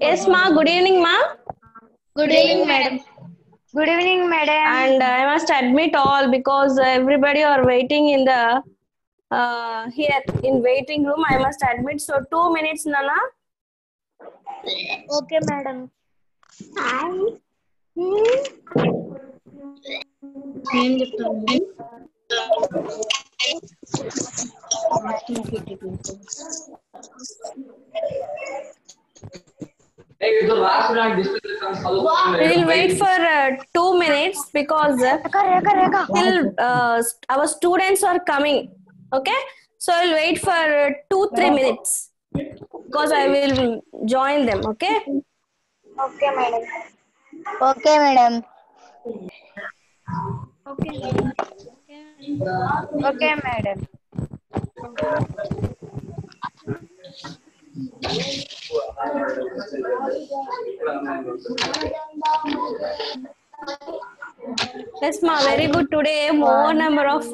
Yes, ma. Good evening, ma. Good evening, madam. Good evening, madam. And I must admit all because everybody are waiting in the here in waiting room. I must admit. So 2 minutes, Nana. Okay, madam. We will wait for 2 minutes because till our students are coming. Okay, so I'll wait for 2-3 minutes because I will join them. Okay. Okay, madam. Okay, madam. Okay, madam. Yes, ma. Very good. Today, more number of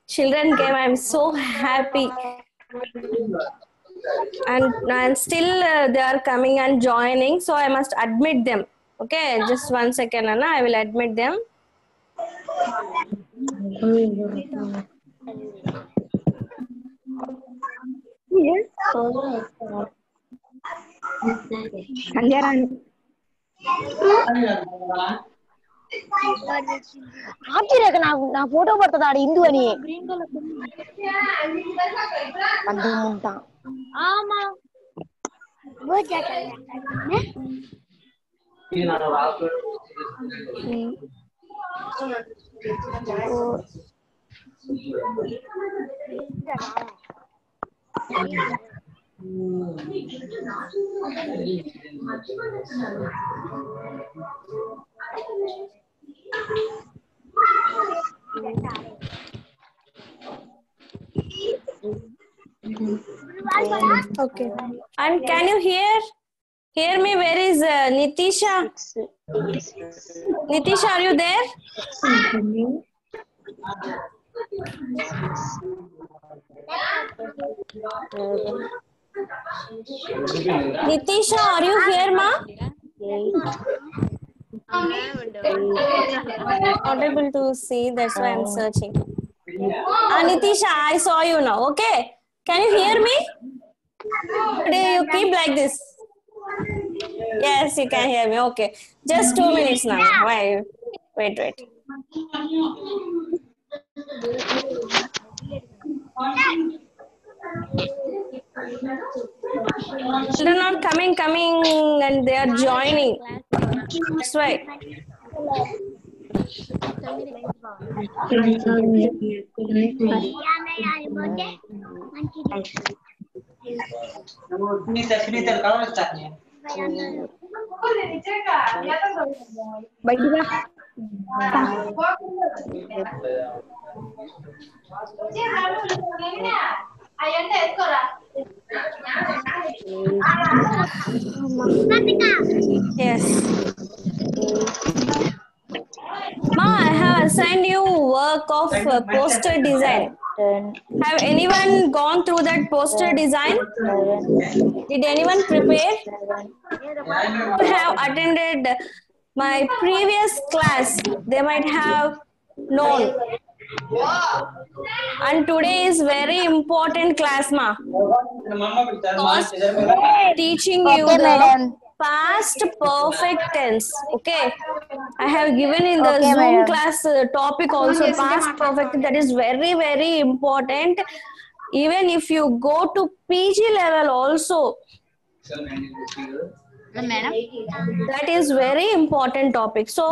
children came. I'm so happy. And still they are coming and joining. So I must admit them. Okay, just 1 second, Anna. I will admit them. నా photo పడుతుంది ఇందు అని ఉంటా Okay. And can you hear me? Where is Nitisha? Nitisha, are you there? Nitisha, are you here, ma? Not able to see, that's why I'm searching. Nitisha, I saw you now. Okay. Can you hear me? Today you keep like this. Yes, you can hear me. Okay. Just 2 minutes now. Why? Wait. Children are coming, and they are joining. That's why. Yes. Ma, I have assigned you work of poster design. Have anyone gone through that poster design? Did anyone prepare? Who have attended my previous class? They might have known. And today is very important class, ma. Because teaching you the past perfect tense. Okay. I have given in the Zoom class topic also past perfect. That is very, very important. Even if you go to PG level also. That is very important topic. So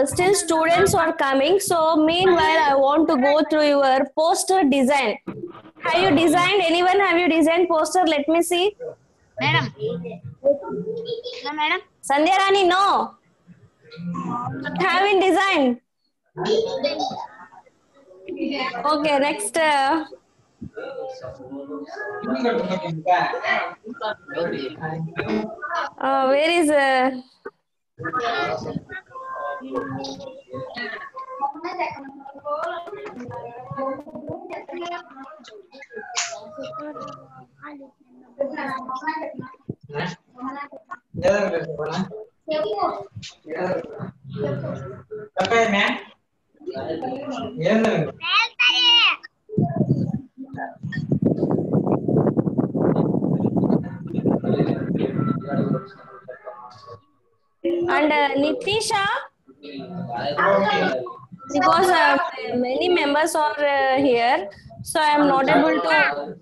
still students are coming. So meanwhile, I want to go through your poster design. Have you designed? Anyone have you designed poster? Let me see. Madam. No, madam. Sandhya Rani, no. Haven't designed. Okay, next. Where is and Nitisha, because many members are here, so I am not able to.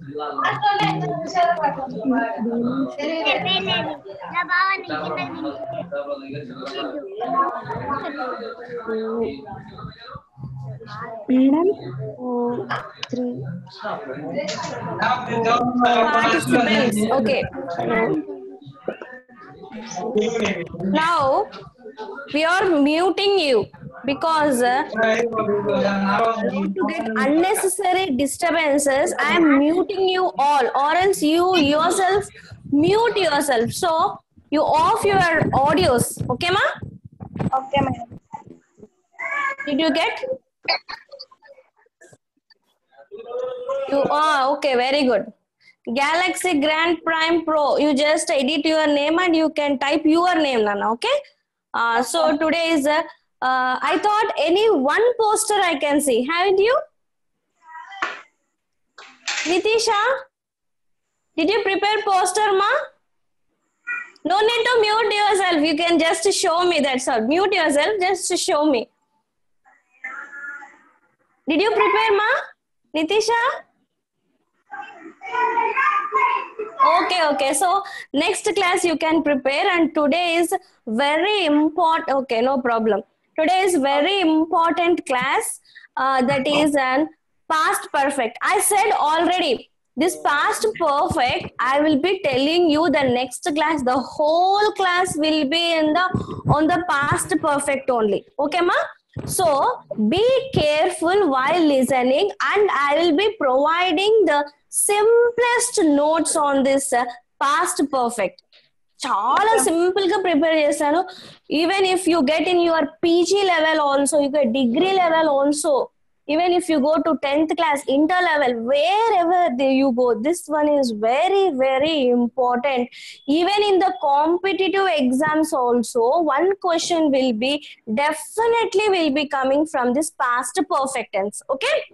Participants, okay. Now we are muting you because to get unnecessary disturbances, I am muting you all, or else you yourself mute yourself. So you off your audios, okay, ma? Okay, madam. Did you get? You okay, very good. Galaxy Grand Prime Pro. You just edit your name and you can type your name, Nana. Okay. So today is. I thought any one poster I can see. Haven't you? Nitisha, did you prepare poster, ma? No need to mute yourself. You can just show me. That's all. Mute yourself. Just show me. Did you prepare, ma? Nitisha? Okay. So next class you can prepare, and today is very important. Okay, no problem. Today is very important class. That is an past perfect. I said already. This past perfect, I will be telling you the next class. The whole class will be on the past perfect only. Okay, ma? So be careful while listening, and I will be providing the simplest notes on this past perfect. Chala simple ga prepare chesanu. Even if you get in your PG level also, you get degree level also. Even if you go to 10th class, inter level, wherever you go, this one is very, very important. Even in the competitive exams also, one question will be definitely will be coming from this past perfect tense. Okay?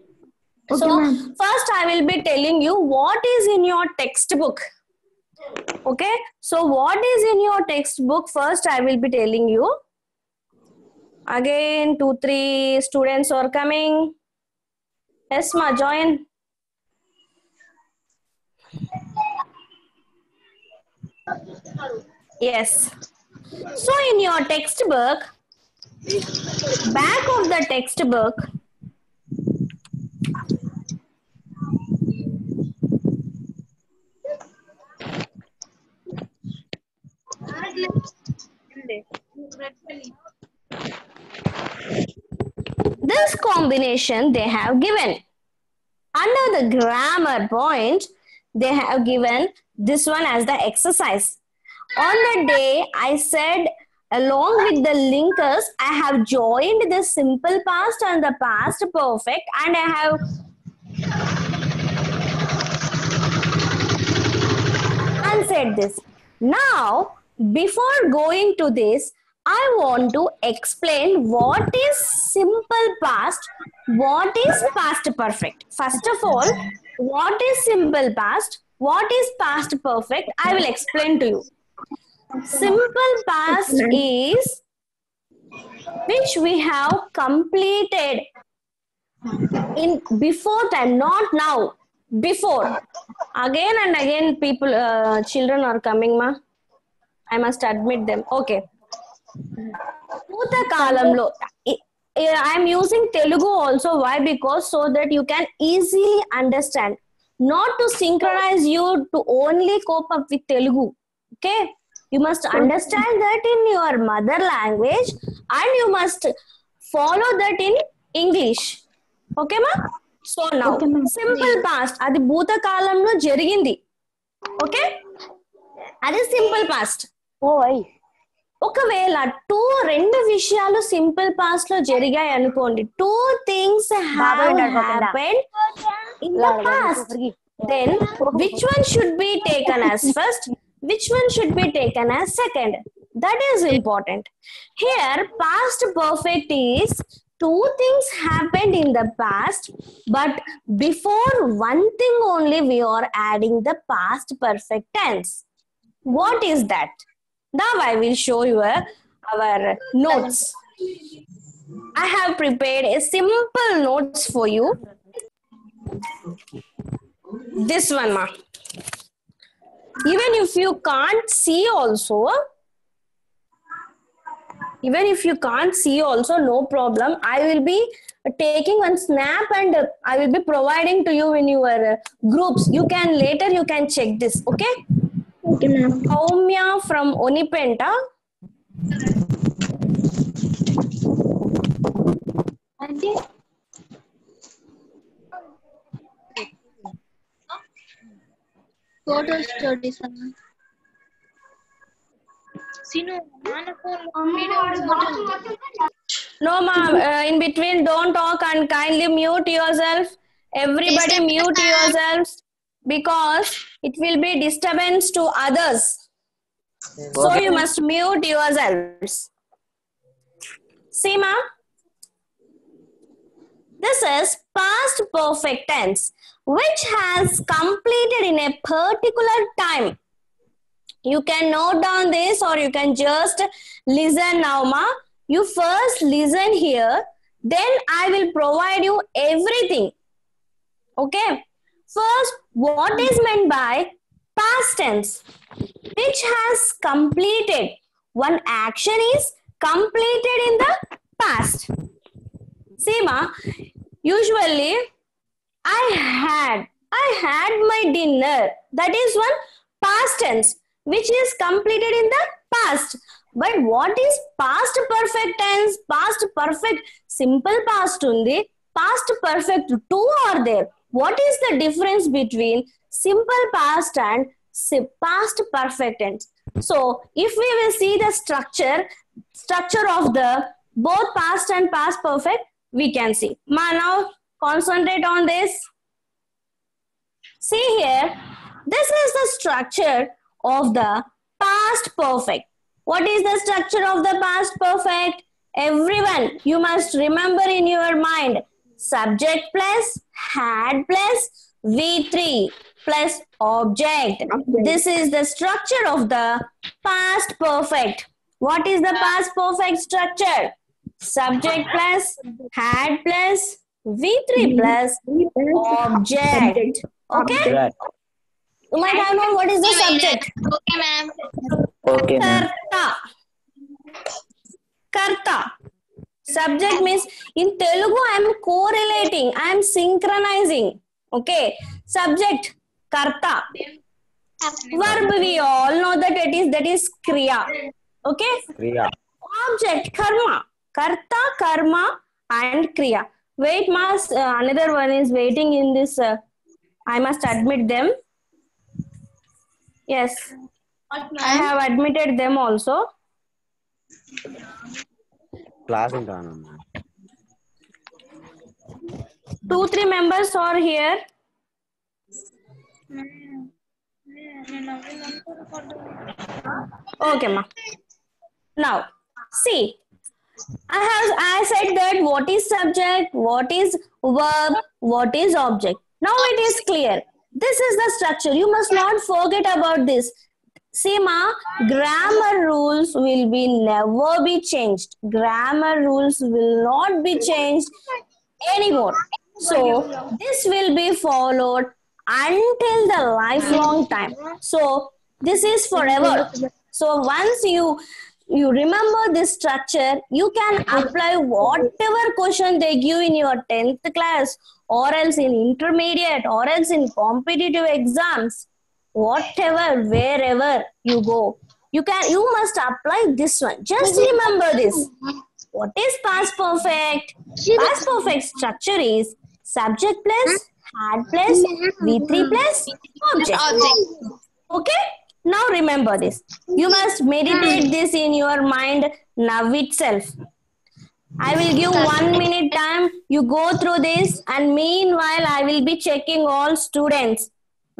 So first I will be telling you what is in your textbook. Okay? So what is in your textbook? First I will be telling you. Again, 2-3 students are coming. Yes, ma, join. Yes. So in your textbook, back of the textbook, this combination they have given. Under the grammar point, they have given this one as the exercise. On the day I said along with the linkers, I have joined the simple past and the past perfect, and I have unsaid this. Now, before going to this, I want to explain what is simple past, what is past perfect. First of all, what is simple past, what is past perfect, I will explain to you. Simple past is which we have completed in before time, not now, before. Again and again people, children are coming, ma. I must admit them. Okay. Bhuta kalamlo. I am using Telugu also. Why? Because so that you can easily understand. Not to synchronize you to only cope up with Telugu. Okay? You must understand that in your mother language, and you must follow that in English. Okay, ma? So now simple past అది భూతకాలంలో జరిగింది. Okay, అది simple past. ఒకవేళ రెండు విషయాలు simple past లో జరిగాయి అనుకోండి, 2 things have happened in the past, then which one should be taken as first, which one should be taken as second? That is important. Here past perfect is 2 things happened in the past, but before one thing only we are adding the past perfect tense. What is that? Now I will show you our notes. I have prepared a simple notes for you. This one, ma. Even if you can't see also, no problem. I will be taking one snap and I will be providing to you in your groups. You can check this. Okay. Okay, ma'am. Soumya from Onipenta. Auntie. Photo studies. No, ma'am. In between, don't talk and kindly mute yourself. Everybody mute yourselves because it will be disturbance to others. So you must mute yourselves. See, ma'am. This is past perfect tense, which has completed in a particular time. You can note down this or you can just listen now, ma. You first listen here, then I will provide you everything. Okay. First, what is meant by past tense? Which has completed. One action is completed in the past. See, ma, usually I had my dinner. That is one past tense, which is completed in the past. But what is past perfect tense? Past perfect, simple past undi, past perfect, 2 are there. What is the difference between simple past and past perfect tense? So if we will see the structure of the both past and past perfect, we can see. Ma, now concentrate on this. See here, this is the structure of the past perfect. What is the structure of the past perfect? Everyone, you must remember in your mind. Subject plus had plus V3 plus object. This is the structure of the past perfect. What is the past perfect structure? Subject plus had plus V3 plus object. Okay? You might have known what is the subject. Okay, ma'am. Okay, ma'am. Karta. Subject means in Telugu I am correlating, I am synchronizing. Okay. Subject karta. Verb we all know that is kriya. Okay. Kriya. Object karma. Karta, karma and kriya. Wait, mas another one is waiting in this. I must admit them. Yes, I have admitted them also. Class ఉంటాను. 2-3 members are here. Okay, ma. Now, see, I said that what is subject, what is verb, what is object. Now it is clear. This is the structure. You must not forget about this. See, ma, grammar rules will never be changed. Grammar rules will not be changed anymore. So this will be followed until the lifelong time. So this is forever. So once you remember this structure, you can apply whatever question they give in your 10th class or else in intermediate or else in competitive exams. Whatever, wherever you go, you must apply this one. Just remember this. What is past perfect? Past perfect structure is subject plus had plus V3 plus object. Okay, now remember this. You must meditate this in your mind now itself. I will give 1 minute time. You go through this, and meanwhile I will be checking all students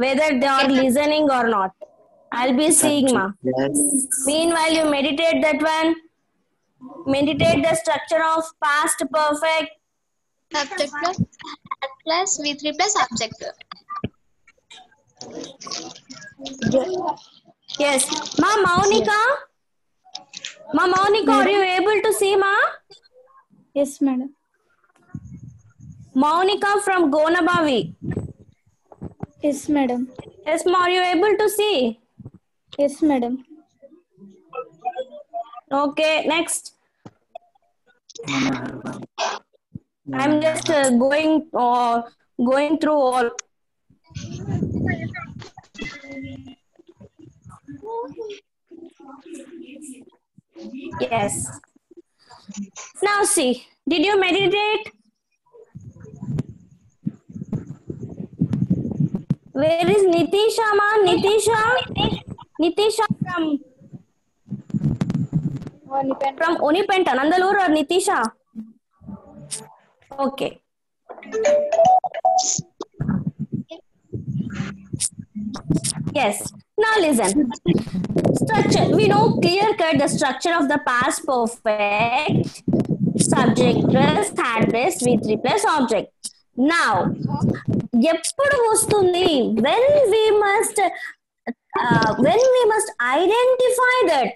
whether they are listening or not. I'll be seeing, ma. Meanwhile, you meditate that one. Meditate the structure of past perfect. Subject plus had plus V3 plus object. Yes. Ma Maunika? Ma Maunika, are you able to see, ma? Yes, madam. Maunika from Gonabavi. Yes, madam. Yes, ma, are you able to see? Yes, madam. Okay, next. I'm just going through all. Yes. Now see, did you meditate? Where is Nitisha, ma? Nitisha from Unipenta, Nandalur or Nitisha? Okay. Yes. Now listen. Structure. We know clear cut the structure of the past perfect. Subject plus had plus V3 plus object. Now, ఎప్పుడు వస్తుంది when we must identify that.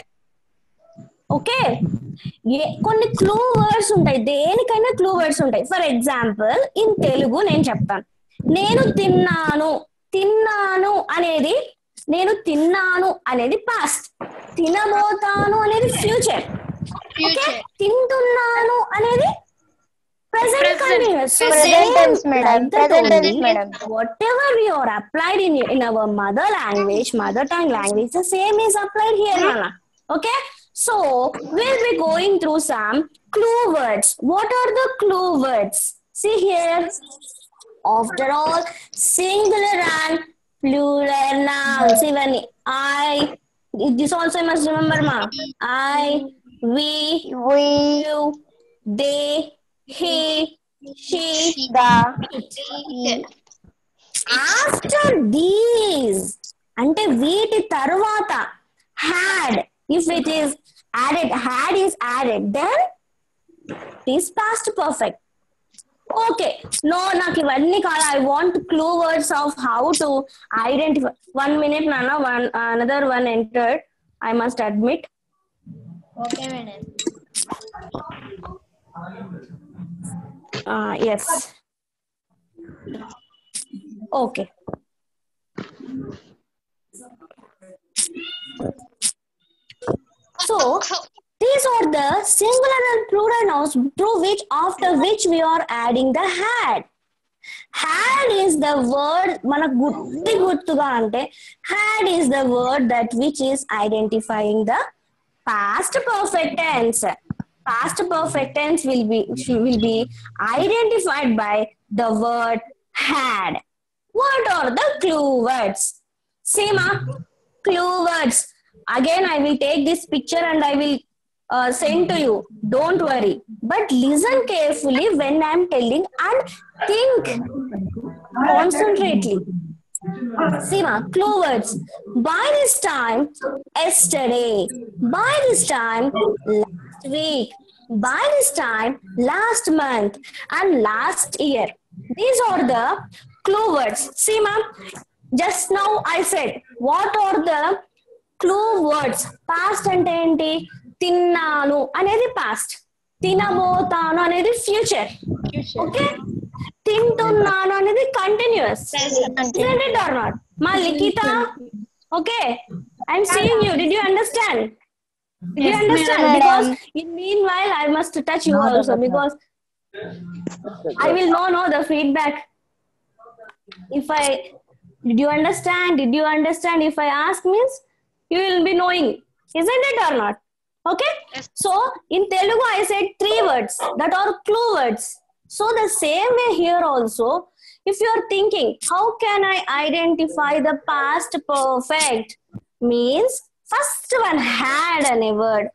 Okay, కొన్ని clue words ఉంటాయి, దేనికైనా clue words ఉంటాయి. For example in Telugu నేను చెప్తాను. నేను తిన్నాను అనేది పాస్ట్, తినబోతాను అనేది ఫ్యూచర్, తింటున్నాను అనేది present continuous. So Present tense, madam. Present tense, madam. Whatever we are applied in our mother tongue language, the same is applied here, Nana. Okay? So, we'll be going through some clue words. What are the clue words? See here. After all, singular and plural nouns. Even this also you must remember, ma. I, we, you, they, he, she, it. After these, ante veeti tarvata had, if it is added, had is added, then it is past perfect. Okay, no, నాకు ఇవన్నీ కాదు. I want clue words of how to identify. 1 minute, Nana. Another one entered. I must admit. Okay, madam. Yes. Okay. So these are the singular and plural nouns after which we are adding the had. Had is the word manaku gurtuga ante had is the word that which is identifying the past perfect tense. Past perfect tense will be identified by the word had. What are the clue words? See, ma, clue words. Again, I will take this picture and I will send to you. Don't worry. But listen carefully when I am telling and think concentrately. See, ma, clue words. By this time, yesterday. By this time, last week. By this time, last month and last year. These are the clue words. See, ma'am, just now I said, what are the clue words? Past ante enti? Tinnanu anedi past. Tinabotanu anedi future. Okay? Tintunnanu anedi continuous. Isn't it or not? Ma Likita? Okay. I'm seeing you. Did you understand? Did you understand? Because in meanwhile, I must touch you also because I will know the feedback. Did you understand? Did you understand? If I ask means you will be knowing. Isn't it or not? Okay? So in Telugu, I said 3 words that are clue words. So the same way here also, if you are thinking, how can I identify the past perfect? Means first one had a word.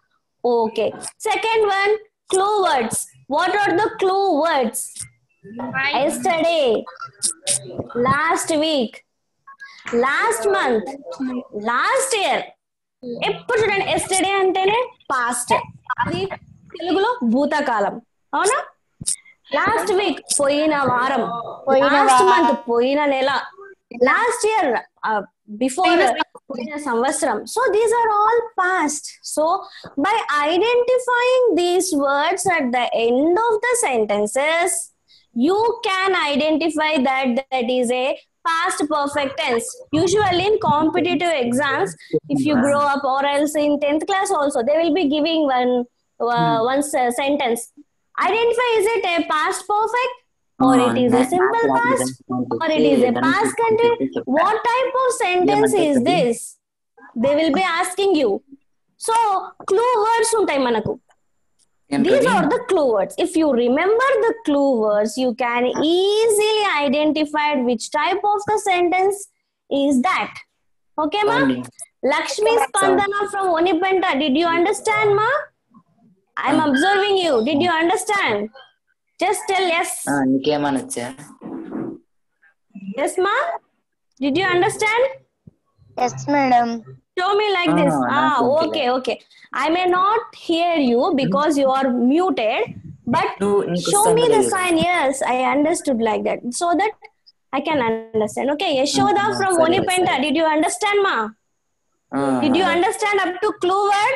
Okay. Second one, clue words. What are the clue words? Yesterday, last week, last month, last year. ఎప్పుడు చూడండి yesterday అంటేనే past, అది తెలుగులో భూతకాలం. అవునా? Last week పోయిన వారం, last month పోయిన నెల, లాస్ట్ ఇయర్ బిఫోర్ పోయిన సంవత్సరం. So these are all past. So by identifying these words at the end of the sentences, you can identify that is a past perfect tense. Usually in competitive exams, if you grow up, or else in 10th class also, they will be giving one sentence. Identify, is it a past perfect, or it is a simple past, or it is a past continuous? What type of sentence is this? They will be asking you. So clue words untai manaku. These are the clue words. If you remember the clue words, you can easily identify which type of the sentence is that. Okay, ma? Lakshmi Spandana from Onipenta. Did you understand, ma? I'm observing you. Did you understand? Just tell yes. Yes, ma? Did you understand? Yes, madam. Show me like this. Okay. I may not hear you because you are muted, but show me the sign. Yes, I understood like that, so that I can understand. Okay, Yashoda from Onipenta. Did you understand, ma? Did you understand up to clue word?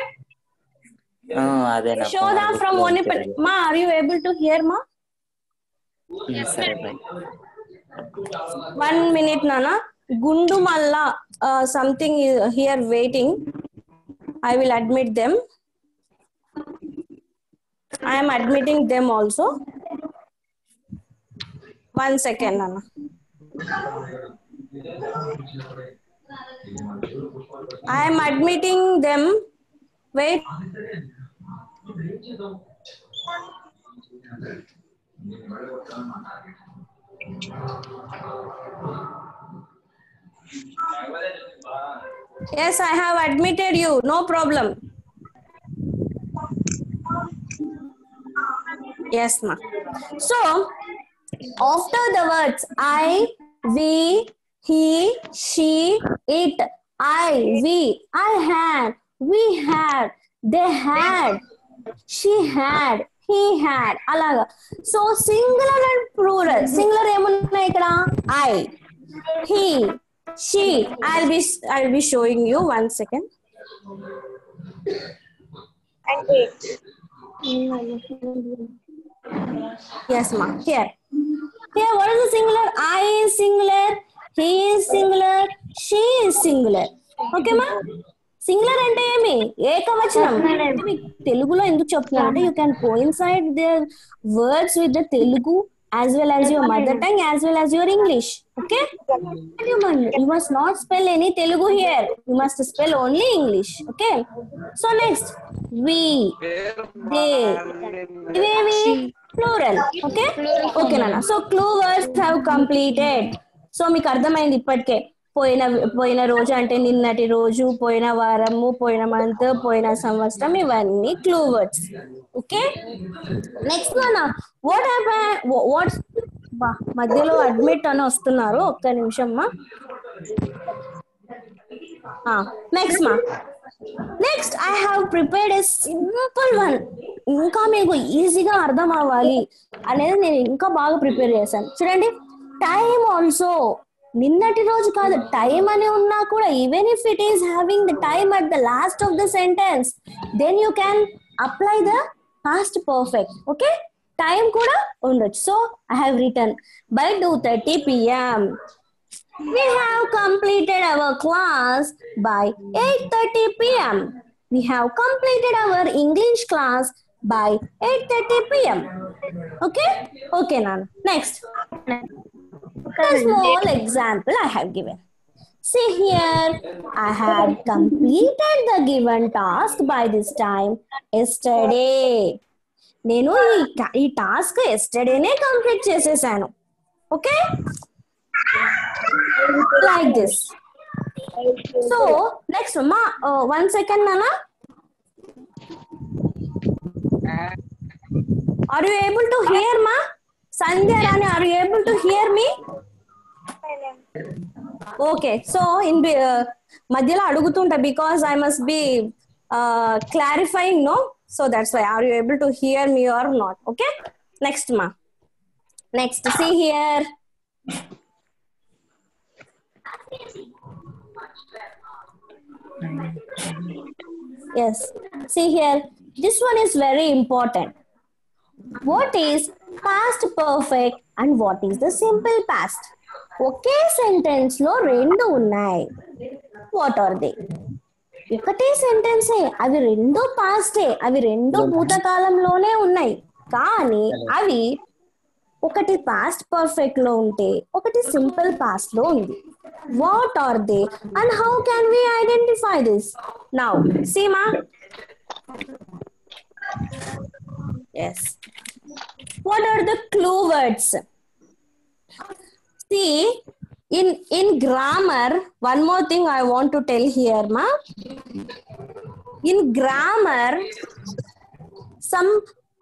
Yashoda from Onipenta. Ma, are you able to hear, ma? Yes, sir. 1 minute, Nana. Gundumalla, something is here waiting. I will admit them. I am admitting them also. 1 second, Nana. I am admitting them. Wait. Yes, I have admitted you. No problem. Yes, ma. So, after the words I, we, he, she, it, I, we, I had, we had, they had, she had, he had, alaga. So, singular and plural. Singular emunna ikkada I, he, she. I'll be showing you 1 second. Yes, ma. Here, what is the singular? I is singular, he is singular, she is singular. Okay, ma? Singular ante emi ekavachanam. Telugulo enduku cheptunante, you can coincide their words with the Telugu as well as your mother tongue as well as your English. Okay? You must not spell any Telugu here. You must spell only English. Okay? So next, we, they, plural. Okay? Okay, Nana. So clue words have completed. So మీకు అర్థమైంది ఇప్పటికే. పోయిన రోజు అంటే నిన్నటి రోజు, పోయిన వారము, పోయిన మంత్, పోయిన సంవత్సరం, ఇవన్నీ క్లూ వర్డ్స్. ఓకే, నెక్స్ట్ నాన్న, వాట్ మధ్యలో అడ్మిట్ అని వస్తున్నారు, ఒక్క నిమిషం మా. Next I have prepared a simple one. ఇంకా మీకు ఈజీగా అర్థం అవ్వాలి అనేది నేను ఇంకా బాగా ప్రిపేర్ చేశాను. చూడండి, టైం ఆల్సో. నిన్నటి రోజు కాదు, టైం అని ఉన్నా కూడా, even if it is having the time at the last of the sentence, then you can apply the past perfect. Okay, time కూడా ఉండొచ్చు. So I have written by 2:30 p.m. We have completed our class by 8:30 p.m. We have completed our English class by 8:30 p.m. Okay? Okay, Nana. Next. A small example I have given. See here, I had completed the given task by this time yesterday. నేను ఈ task ఎస్టర్డేనే complete చేసేసాను. Okay, like this. So next మా 1 second నానా, are you able to hear ma? Sandhya Rani, are you able to hear me? Okay, so in madhyalo adugutunta because I must be clarifying, no, so that's why. Are you able to hear me or not? Okay, next ma, next, see here. Yes, see here, this one is very important. What is past perfect and what is the simple past? ఒకే sentence లో రెండు ఉన్నాయి. What are they? ఒకటే సెంటెన్సే, అవి రెండు paste, అవి రెండు భూతకాలంలోనే ఉన్నాయి. కానీ అవి ఒకటి పాస్ట్ పర్ఫెక్ట్ లో ఉంటే ఒకటి సింపుల్ పాస్ట్ లో ఉంది. What are they and how can we identify this? Now see మా. Yes. What are the clue words? See, in grammar, one more thing I want to tell here, ma. In grammar, some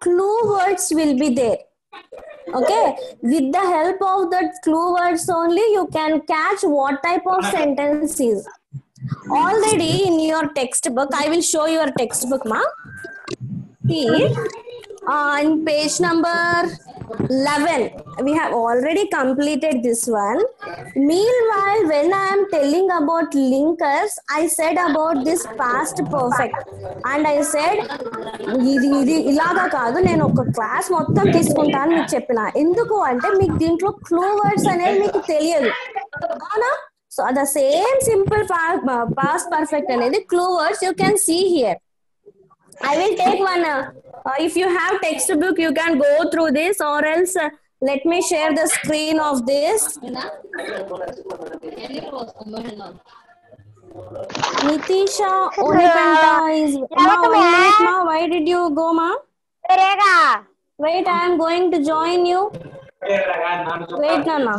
clue words will be there. Okay, with the help of that clue words only you can catch what type of sentence is. Already in your textbook, I will show your textbook, ma. See, on page number 11, we have already completed this one. Meanwhile, when I am telling about linkers, I said about this past perfect, and I said ఇది ఇలాగా కాదు, నేను ఒక class మొత్తం తీసుకుంటాను మీకు చెప్పిన. ఎందుకు అంటే మీకు దీంట్లో క్లూ వర్డ్స్ అనేది మీకు తెలియదు, అవునా? So the same simple past perfect అనేది clue words you can see here. I will take one. If you have textbook, you can go through this, or else let me share the screen of this. Nitisha Onipenta is. Ma, 1 minute, ma. Why did you go, ma? Wait, I am going to join you. Wait, Nana.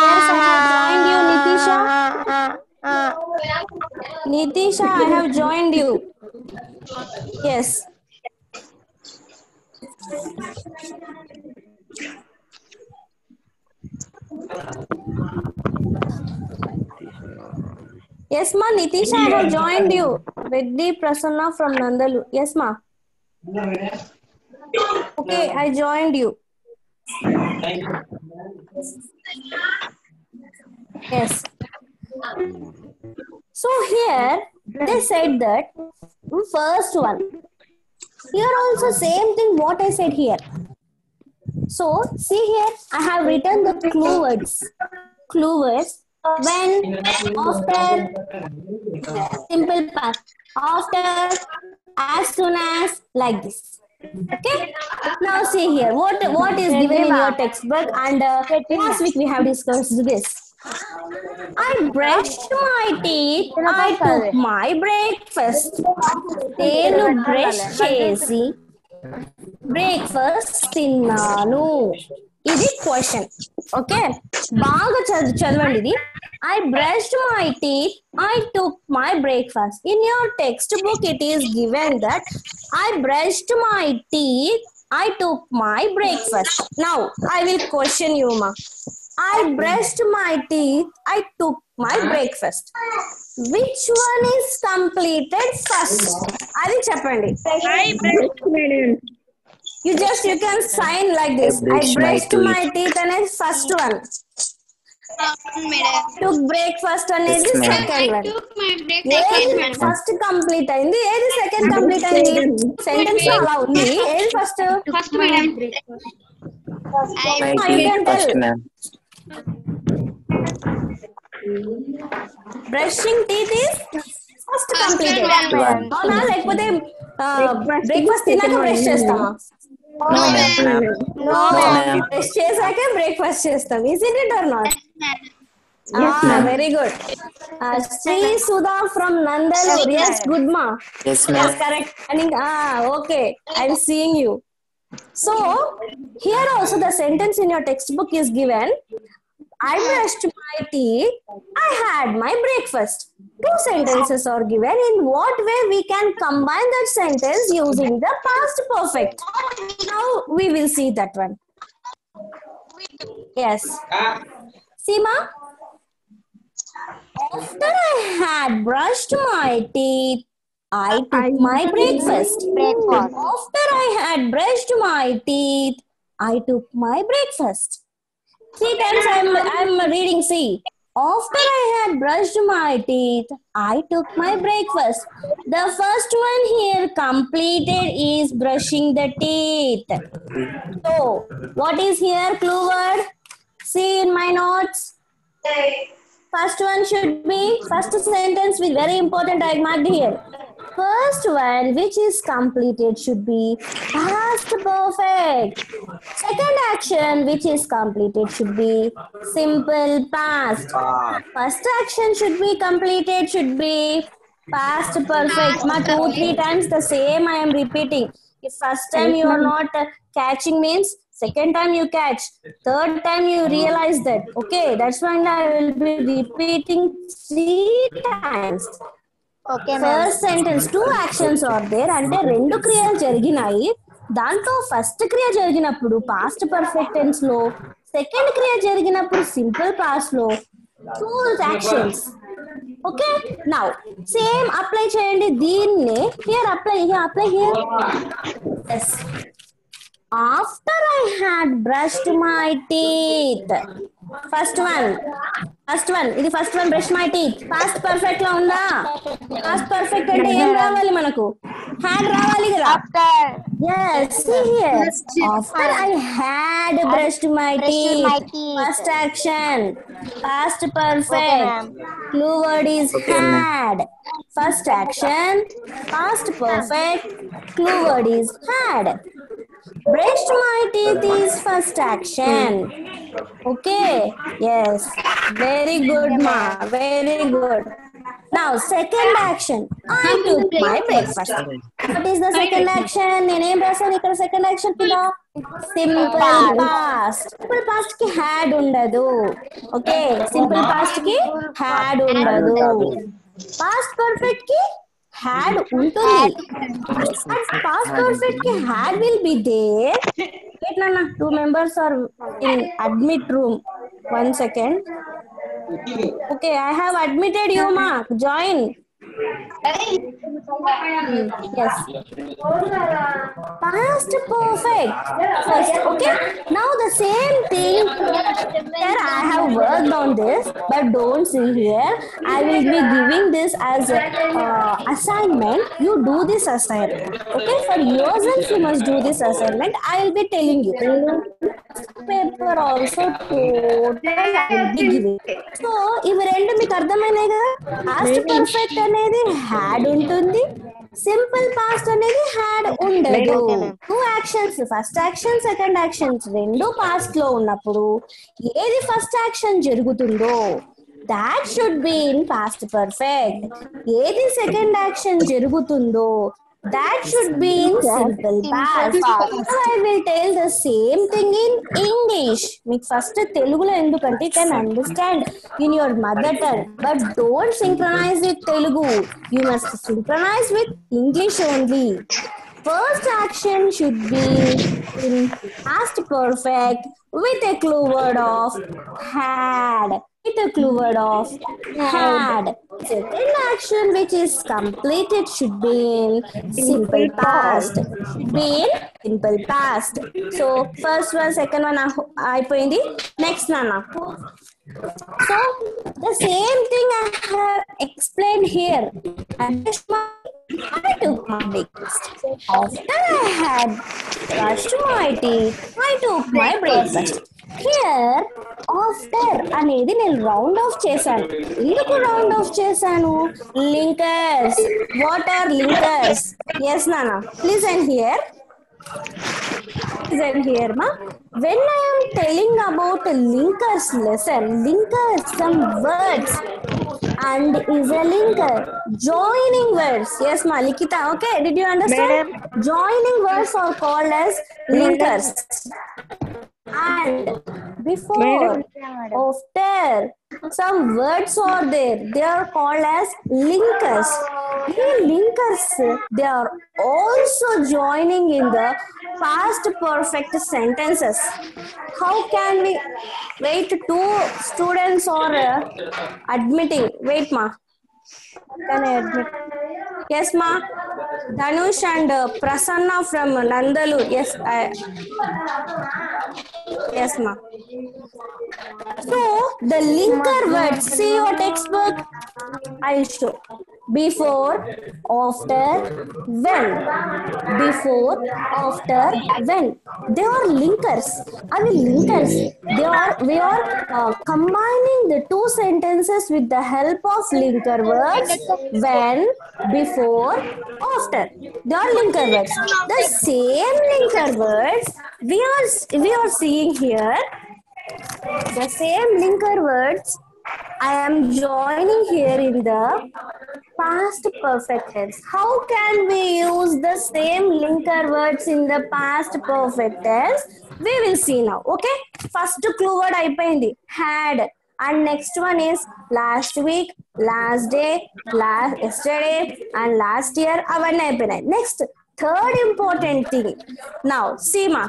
Yes, I have joined you, Nitisha. Nitisha, I have joined you. Yes. Yes, ma. Nitisha, I have joined you. Reddy Prasanna from Nandalu. Yes, ma. Okay, I joined you. Yes. So here they said that first one. Here also same thing what I said here. So see here, I have written the clue words. Clue words when, after, simple past, after, as soon as, like this. Okay. Now see here, what is given in your textbook, and last week we have discussed this. I brushed my teeth. I took my breakfast. నేను brush చేసి breakfast తిన్నాను. ఇది question. Okay, బాగా చదవండి ఇది. I brushed my teeth. I took my breakfast. In your textbook, it is given that I brushed my teeth. I took my breakfast. Now, I will question you, ma. I brushed my teeth. I took my breakfast. Which one is completed first? Adi cheppandi. I brushed, madam. You can sign like this. I brushed my teeth and first one. Took breakfast అనేది second one. ఏది first complete అయింది, ఏది second complete అయింది? Sentence అలా ఉంది. ఏది first? Brushing teeth is first completed. అవునా? లేకపోతే బ్రేక్ఫాస్ట్ తిన్నాక బ్రష్ చేస్తామా? బ్రష్ చేశాక బ్రేక్ఫాస్ట్ చేస్తాం. Is it it or not? Very good. Sri Sudha from Nandalur. Yes, good ma. Yes, ma'am. Yes, correct. Okay, I'm seeing you. So here also the sentence in your textbook is given. I brushed my teeth. I had my breakfast. Two sentences are given. In what way we can combine that sentence using the past perfect? Now we will see that one. Yes. Seema? After I had brushed my teeth, I took my breakfast. After I had brushed my teeth, I took my breakfast. 3 times I'm reading. See. After I had brushed my teeth, I took my breakfast. The first one here completed is brushing the teeth. So, what is here clue word? See in my notes. First one should be, first sentence with very important I marked here. First one which is completed should be past perfect. Second action which is completed should be simple past. First action should be completed should be past perfect. 2-3 times the same I am repeating. If first time you are not catching means second time you catch, third time you realize that. Okay, that's why I will be repeating 3 times. First sentence, 2 actions are there అంటే 2 క్రియలు జరిగినాయి. దాంట్లో first క్రియ జరిగినప్పుడు past perfect tense లో, second క్రియ జరిగినప్పుడు simple past లో 2 actions. Okay, now same apply చేయండి దీన్ని. Here apply here. yes. After I had brushed my teeth. First one ఇది first one brush my teeth past perfect లో ఉందా? పాస్ట్ పర్ఫెక్ట్ అంటే ఏం రావాలి మనకు? హ్యాడ్ రావాలి కదా. yes, here after I had brushed my teeth, first action past perfect. Clue word is had. First action past perfect. Clue word is had. Brushed my teeth is first action. Okay, yes, very good ma, very good. Now second action, I took my breakfast. What is the second action? నేనేం రాసాను ఇక్కడ second action కింద? Simple past. Simple past కి had ఉండదు. Okay, simple past కి had ఉండదు. Past perfect కి had ఉంటుంది. పాస్ట్ పర్ఫెక్ట్ కి had will be there. Wait, Nana, 2 members are in admit room. 1 second. Okay, I have admitted you, ma. Join. Yes. Past perfect. First, okay. Now the same thing. Here I have worked on this, but don't see here. I will be giving this as assignment. You do this assignment. Okay, for yourself you must do this assignment. I will be telling you. Paper also total I will be giving. So, ఇవి రెండు మీకు అర్థమైనాయి కదా. Past perfect అనేది had ఉంటుంది, simple past అనేది had ఉండదు. 2 actions, first action second actions రెండు past లో ఉన్నప్పుడు ఏది ఫస్ట్ యాక్షన్ జరుగుతుందో that should be in past perfect. ఏది సెకండ్ యాక్షన్ జరుగుతుందో that should be in simple past. So I will tell the same thing in English. మీకు first తెలుగులో ఎందుకంటే you can understand in your mother tongue, but don't synchronize with Telugu. You must synchronize with English only. First action should be in past perfect with a clue word of had. With a clue word of had. Second action which is completed should be in simple past. Should be in simple past. So first one, second one అయిపోయింది. Next Nana. So the same thing I have explained here. I took my breakfast. After I had brushed my teeth, I took my breakfast. Here after అనేది నేను round off చేశాను. ఎందుకు round off చేశాను? Linkers. What are linkers? Yes నానా, please and here. Listen here, ma. When I am telling about linkers lesson, linkers, some words. and is a linker. Joining words. Yes, ma. Likita. Okay. Did you understand? Joining words are called as linkers. And before, after, some words are there. They are called as linkers. These linkers, they are also joining in the past perfect sentences. How can we wait? Two students are admitting. Wait, ma. Can I admit? Yes, ma. Dhanush and Prasanna from Nandalu. Yes, yes, ma. So the linker words. See your textbook. I'll show. Before, after, when. Before, after, when. They are linkers. I mean linkers. We are combining the two sentences with the help of linker words. When, before, after. They are linker words. The same linker words we are seeing here. The same linker words I am joining here in the past perfect tense. How can we use the same linker words in the past perfect tense? We will see now. Okay. First clue word అయిపోయింది had, and next one is last week, last day, last yesterday, and last year. అవన్నీ అయిపోయినాయి. Next, third important thing. Now see ma.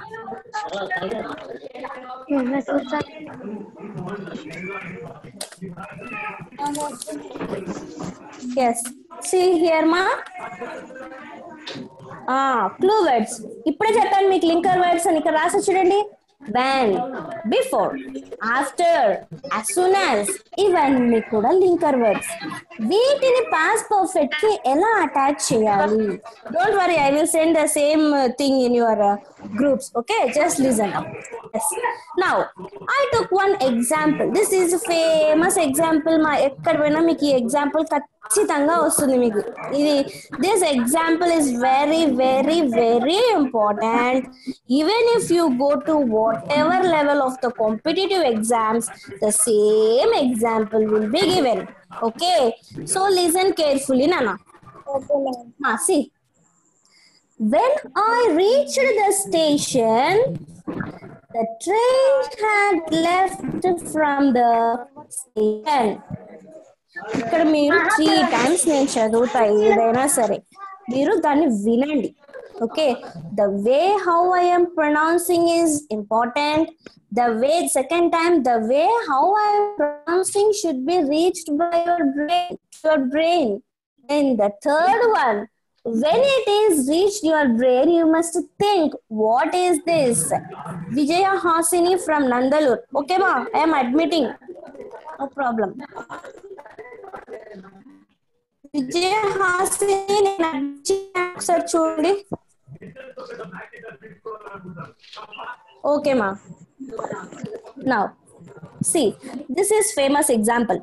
Yes. See here ma. Clue words. ఇప్పుడే చెప్పాను మీకు linker words అని. ఇక్కడ రాసి చూడండి. when, before, after, as soon as. ఇవన్నీ కూడా లింకర్ వర్డ్స్. వీటిని past perfect కి ఎలా అటాచ్ చేయాలి? Don't worry, I will send the same thing in your groups. Okay, just listen up. Yes. Now I took one example. This is a famous example మా. ఎక్కడ పోయినా మీకు ఈ example ఖచ్చితంగా వస్తుంది మీకు. ఇది this example is very very very important. Even if you go to whatever level of the competitive exams, the same example will be given. Okay, so listen carefully nana. See, when I reached the station, the train had left from the station. ఇక్కడ మీరు 3 times నేను చదువుతా ఏదైనా సరే మీరు దాన్ని వినండి. Okay, the way how I am pronouncing is important. The way, second time, the way how I am pronouncing should be reached by your brain. And the third one, when it is reached your brain, you must think, what is this? Vijaya Hasini from Nandalur. Okay ma, I am admitting. No problem. Vijaya Hasini ఒకసారి చూడండి. Okay ma. Now see, this is famous example.